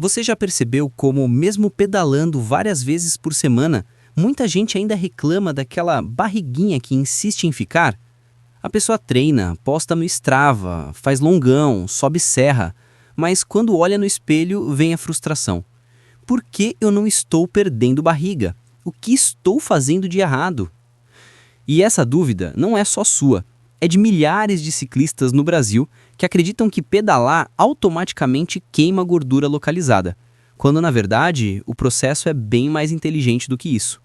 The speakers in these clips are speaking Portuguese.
Você já percebeu como, mesmo pedalando várias vezes por semana, muita gente ainda reclama daquela barriguinha que insiste em ficar? A pessoa treina, posta no Strava, faz longão, sobe serra, mas quando olha no espelho vem a frustração. Por que eu não estou perdendo barriga? O que estou fazendo de errado? E essa dúvida não é só sua, é de milhares de ciclistas no Brasil que acreditam que pedalar automaticamente queima gordura localizada, quando na verdade o processo é bem mais inteligente do que isso.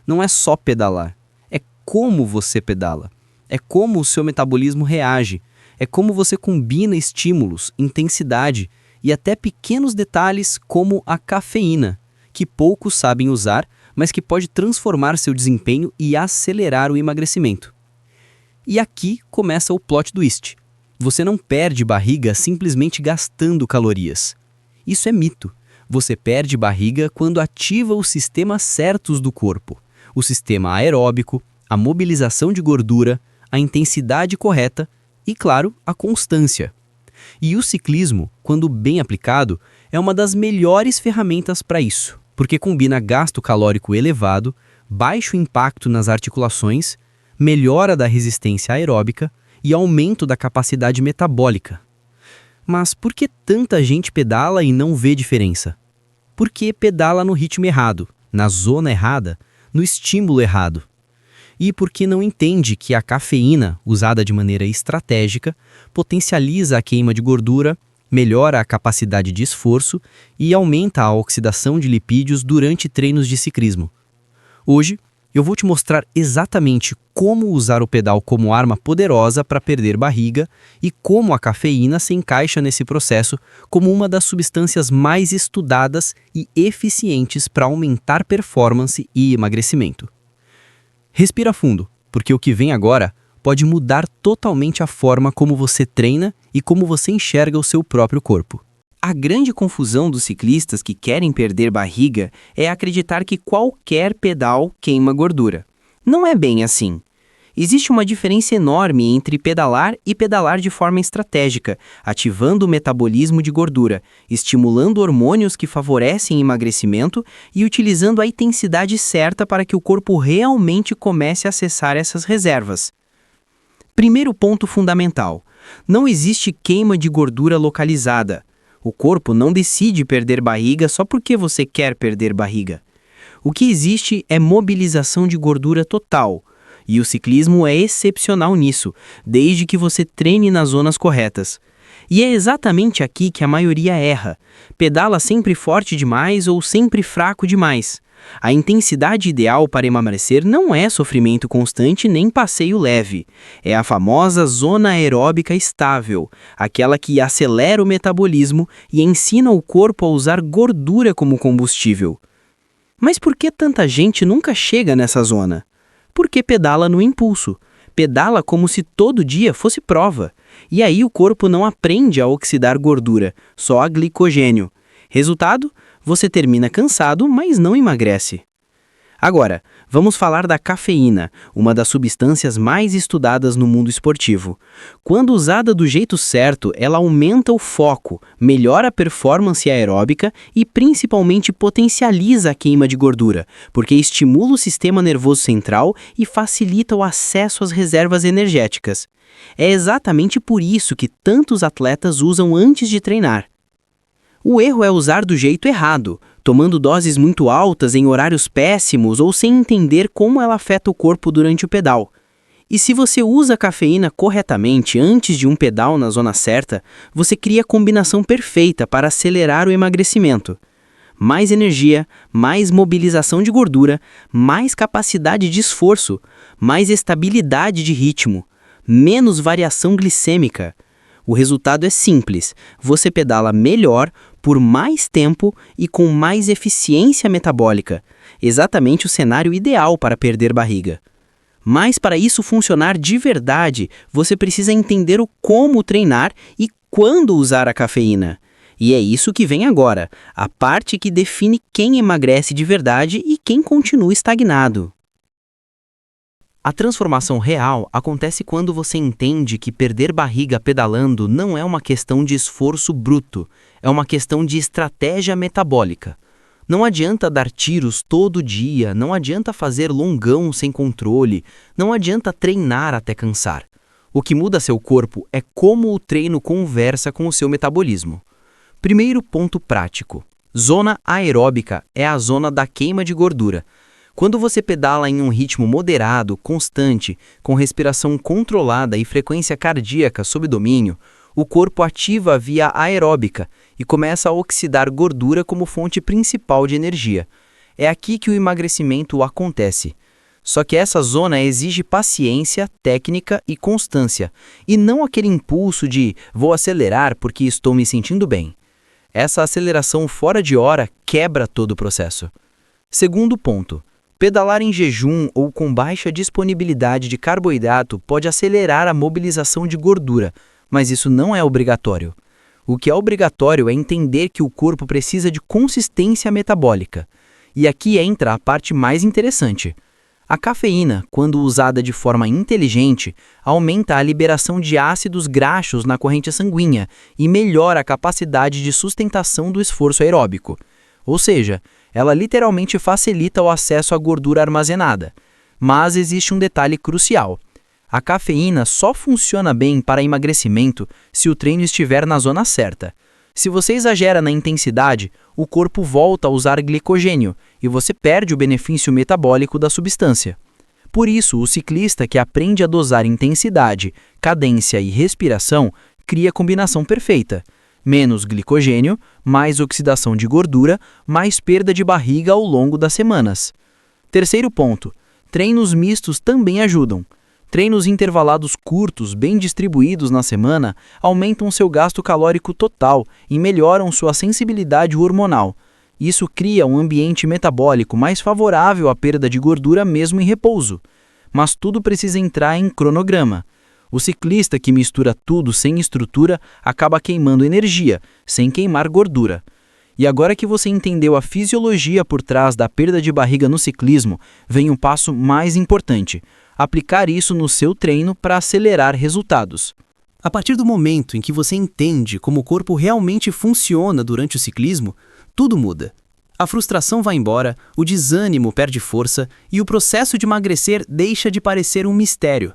Não é só pedalar, é como você pedala, é como o seu metabolismo reage, é como você combina estímulos, intensidade e até pequenos detalhes como a cafeína, que poucos sabem usar, mas que pode transformar seu desempenho e acelerar o emagrecimento. E aqui começa o plot twist. Você não perde barriga simplesmente gastando calorias. Isso é mito. Você perde barriga quando ativa os sistemas certos do corpo. O sistema aeróbico, a mobilização de gordura, a intensidade correta e, claro, a constância. E o ciclismo, quando bem aplicado, é uma das melhores ferramentas para isso, porque combina gasto calórico elevado, baixo impacto nas articulações, melhora da resistência aeróbica e aumento da capacidade metabólica. Mas por que tanta gente pedala e não vê diferença? Porque pedala no ritmo errado, na zona errada, no estímulo errado. E porque não entende que a cafeína, usada de maneira estratégica, potencializa a queima de gordura, melhora a capacidade de esforço e aumenta a oxidação de lipídios durante treinos de ciclismo. Hoje, eu vou te mostrar exatamente como usar o pedal como arma poderosa para perder barriga e como a cafeína se encaixa nesse processo como uma das substâncias mais estudadas e eficientes para aumentar performance e emagrecimento. Respira fundo, porque o que vem agora pode mudar totalmente a forma como você treina e como você enxerga o seu próprio corpo. A grande confusão dos ciclistas que querem perder barriga é acreditar que qualquer pedal queima gordura. Não é bem assim. Existe uma diferença enorme entre pedalar e pedalar de forma estratégica, ativando o metabolismo de gordura, estimulando hormônios que favorecem emagrecimento e utilizando a intensidade certa para que o corpo realmente comece a acessar essas reservas. Primeiro ponto fundamental: não existe queima de gordura localizada. O corpo não decide perder barriga só porque você quer perder barriga. O que existe é mobilização de gordura total. E o ciclismo é excepcional nisso, desde que você treine nas zonas corretas. E é exatamente aqui que a maioria erra. Pedala sempre forte demais ou sempre fraco demais. A intensidade ideal para emagrecer não é sofrimento constante nem passeio leve. É a famosa zona aeróbica estável, aquela que acelera o metabolismo e ensina o corpo a usar gordura como combustível. Mas por que tanta gente nunca chega nessa zona? Porque pedala no impulso. Pedala como se todo dia fosse prova. E aí o corpo não aprende a oxidar gordura, só a glicogênio. Resultado? Você termina cansado, mas não emagrece. Agora, vamos falar da cafeína, uma das substâncias mais estudadas no mundo esportivo. Quando usada do jeito certo, ela aumenta o foco, melhora a performance aeróbica e principalmente potencializa a queima de gordura, porque estimula o sistema nervoso central e facilita o acesso às reservas energéticas. É exatamente por isso que tantos atletas usam antes de treinar. O erro é usar do jeito errado, tomando doses muito altas em horários péssimos ou sem entender como ela afeta o corpo durante o pedal. E se você usa a cafeína corretamente antes de um pedal na zona certa, você cria a combinação perfeita para acelerar o emagrecimento. Mais energia, mais mobilização de gordura, mais capacidade de esforço, mais estabilidade de ritmo, menos variação glicêmica. O resultado é simples, você pedala melhor, por mais tempo e com mais eficiência metabólica, exatamente o cenário ideal para perder barriga. Mas para isso funcionar de verdade, você precisa entender o como treinar e quando usar a cafeína. E é isso que vem agora, a parte que define quem emagrece de verdade e quem continua estagnado. A transformação real acontece quando você entende que perder barriga pedalando não é uma questão de esforço bruto, é uma questão de estratégia metabólica. Não adianta dar tiros todo dia, não adianta fazer longão sem controle, não adianta treinar até cansar. O que muda seu corpo é como o treino conversa com o seu metabolismo. Primeiro ponto prático. Zona aeróbica é a zona da queima de gordura. Quando você pedala em um ritmo moderado, constante, com respiração controlada e frequência cardíaca sob domínio, o corpo ativa a via aeróbica e começa a oxidar gordura como fonte principal de energia. É aqui que o emagrecimento acontece. Só que essa zona exige paciência, técnica e constância, e não aquele impulso de vou acelerar porque estou me sentindo bem. Essa aceleração fora de hora quebra todo o processo. Segundo ponto. Pedalar em jejum ou com baixa disponibilidade de carboidrato pode acelerar a mobilização de gordura, mas isso não é obrigatório. O que é obrigatório é entender que o corpo precisa de consistência metabólica. E aqui entra a parte mais interessante. A cafeína, quando usada de forma inteligente, aumenta a liberação de ácidos graxos na corrente sanguínea e melhora a capacidade de sustentação do esforço aeróbico. Ou seja, ela literalmente facilita o acesso à gordura armazenada. Mas existe um detalhe crucial. A cafeína só funciona bem para emagrecimento se o treino estiver na zona certa. Se você exagera na intensidade, o corpo volta a usar glicogênio e você perde o benefício metabólico da substância. Por isso, o ciclista que aprende a dosar intensidade, cadência e respiração cria a combinação perfeita. Menos glicogênio, mais oxidação de gordura, mais perda de barriga ao longo das semanas. Terceiro ponto. Treinos mistos também ajudam. Treinos intervalados curtos, bem distribuídos na semana, aumentam seu gasto calórico total e melhoram sua sensibilidade hormonal. Isso cria um ambiente metabólico mais favorável à perda de gordura mesmo em repouso. Mas tudo precisa entrar em cronograma. O ciclista que mistura tudo sem estrutura acaba queimando energia, sem queimar gordura. E agora que você entendeu a fisiologia por trás da perda de barriga no ciclismo, vem um passo mais importante: aplicar isso no seu treino para acelerar resultados. A partir do momento em que você entende como o corpo realmente funciona durante o ciclismo, tudo muda. A frustração vai embora, o desânimo perde força e o processo de emagrecer deixa de parecer um mistério.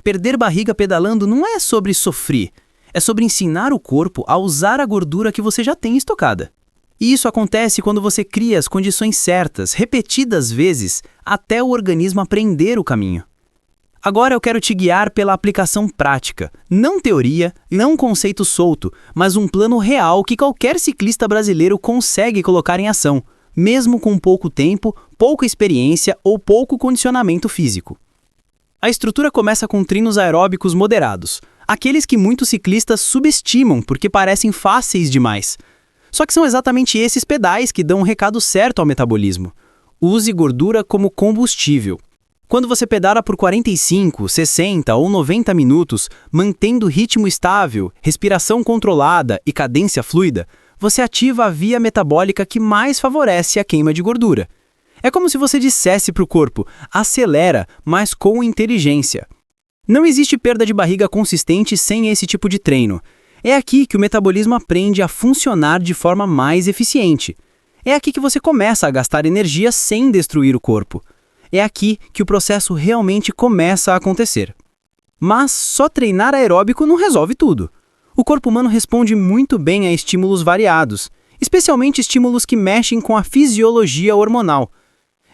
Perder barriga pedalando não é sobre sofrer, é sobre ensinar o corpo a usar a gordura que você já tem estocada. E isso acontece quando você cria as condições certas, repetidas vezes, até o organismo aprender o caminho. Agora eu quero te guiar pela aplicação prática, não teoria, não conceito solto, mas um plano real que qualquer ciclista brasileiro consegue colocar em ação, mesmo com pouco tempo, pouca experiência ou pouco condicionamento físico. A estrutura começa com treinos aeróbicos moderados, aqueles que muitos ciclistas subestimam porque parecem fáceis demais. Só que são exatamente esses pedais que dão um recado certo ao metabolismo. Use gordura como combustível. Quando você pedala por 45, 60 ou 90 minutos, mantendo ritmo estável, respiração controlada e cadência fluida, você ativa a via metabólica que mais favorece a queima de gordura. É como se você dissesse para o corpo: acelera, mas com inteligência. Não existe perda de barriga consistente sem esse tipo de treino. É aqui que o metabolismo aprende a funcionar de forma mais eficiente. É aqui que você começa a gastar energia sem destruir o corpo. É aqui que o processo realmente começa a acontecer. Mas só treinar aeróbico não resolve tudo. O corpo humano responde muito bem a estímulos variados, especialmente estímulos que mexem com a fisiologia hormonal.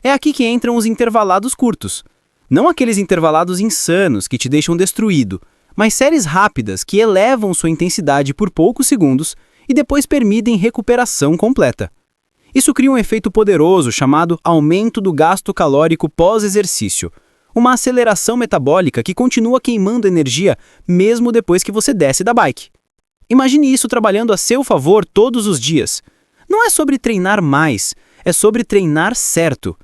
É aqui que entram os intervalados curtos. Não aqueles intervalados insanos que te deixam destruído, mas séries rápidas que elevam sua intensidade por poucos segundos e depois permitem recuperação completa. Isso cria um efeito poderoso chamado aumento do gasto calórico pós-exercício, uma aceleração metabólica que continua queimando energia mesmo depois que você desce da bike. Imagine isso trabalhando a seu favor todos os dias. Não é sobre treinar mais, é sobre treinar certo.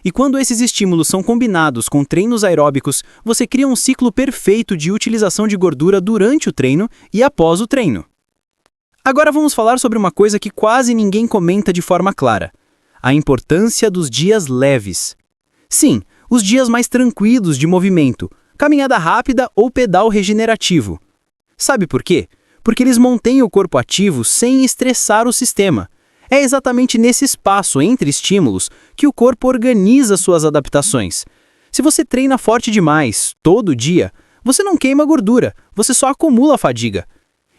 E quando esses estímulos são combinados com treinos aeróbicos, você cria um ciclo perfeito de utilização de gordura durante o treino e após o treino. Agora vamos falar sobre uma coisa que quase ninguém comenta de forma clara: a importância dos dias leves. Sim, os dias mais tranquilos de movimento, caminhada rápida ou pedal regenerativo. Sabe por quê? Porque eles mantêm o corpo ativo sem estressar o sistema. É exatamente nesse espaço entre estímulos que o corpo organiza suas adaptações. Se você treina forte demais, todo dia, você não queima gordura, você só acumula fadiga.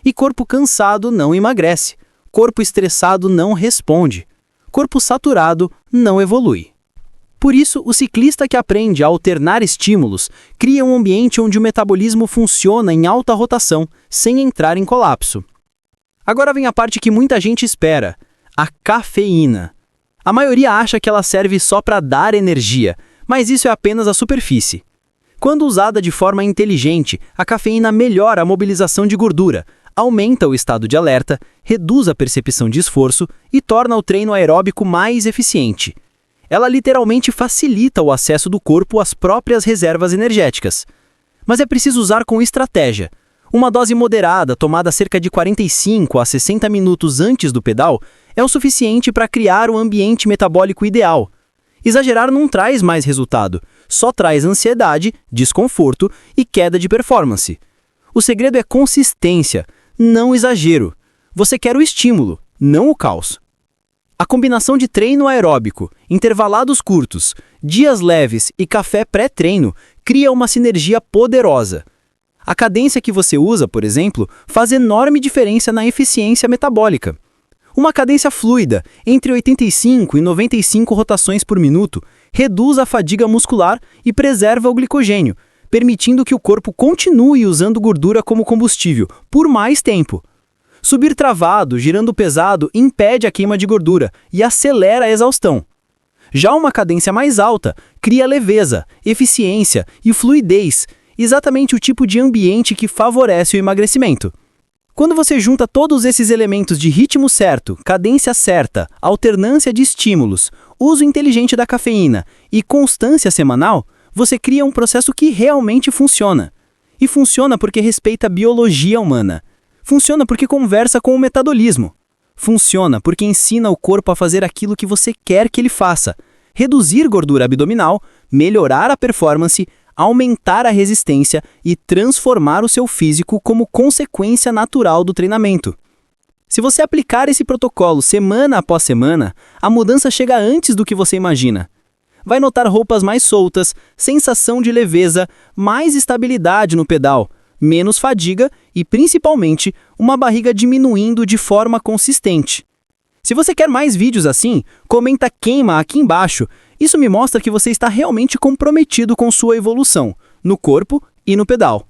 E corpo cansado não emagrece, corpo estressado não responde, corpo saturado não evolui. Por isso, o ciclista que aprende a alternar estímulos cria um ambiente onde o metabolismo funciona em alta rotação, sem entrar em colapso. Agora vem a parte que muita gente espera, a cafeína. A maioria acha que ela serve só para dar energia, mas isso é apenas a superfície. Quando usada de forma inteligente, a cafeína melhora a mobilização de gordura, aumenta o estado de alerta, reduz a percepção de esforço e torna o treino aeróbico mais eficiente. Ela literalmente facilita o acesso do corpo às próprias reservas energéticas. Mas é preciso usar com estratégia. Uma dose moderada, tomada cerca de 45 a 60 minutos antes do pedal, é o suficiente para criar o ambiente metabólico ideal. Exagerar não traz mais resultado, só traz ansiedade, desconforto e queda de performance. O segredo é consistência, não exagero. Você quer o estímulo, não o caos. A combinação de treino aeróbico, intervalados curtos, dias leves e café pré-treino cria uma sinergia poderosa. A cadência que você usa, por exemplo, faz enorme diferença na eficiência metabólica. Uma cadência fluida, entre 85 e 95 rotações por minuto, reduz a fadiga muscular e preserva o glicogênio, permitindo que o corpo continue usando gordura como combustível por mais tempo. Subir travado, girando pesado, impede a queima de gordura e acelera a exaustão. Já uma cadência mais alta cria leveza, eficiência e fluidez, exatamente o tipo de ambiente que favorece o emagrecimento. Quando você junta todos esses elementos de ritmo certo, cadência certa, alternância de estímulos, uso inteligente da cafeína e constância semanal, você cria um processo que realmente funciona. E funciona porque respeita a biologia humana. Funciona porque conversa com o metabolismo. Funciona porque ensina o corpo a fazer aquilo que você quer que ele faça. Reduzir gordura abdominal, melhorar a performance, aumentar a resistência e transformar o seu físico como consequência natural do treinamento. Se você aplicar esse protocolo semana após semana, a mudança chega antes do que você imagina. Vai notar roupas mais soltas, sensação de leveza, mais estabilidade no pedal, menos fadiga e, principalmente, uma barriga diminuindo de forma consistente. Se você quer mais vídeos assim, comenta queima aqui embaixo. Isso me mostra que você está realmente comprometido com sua evolução, no corpo e no pedal.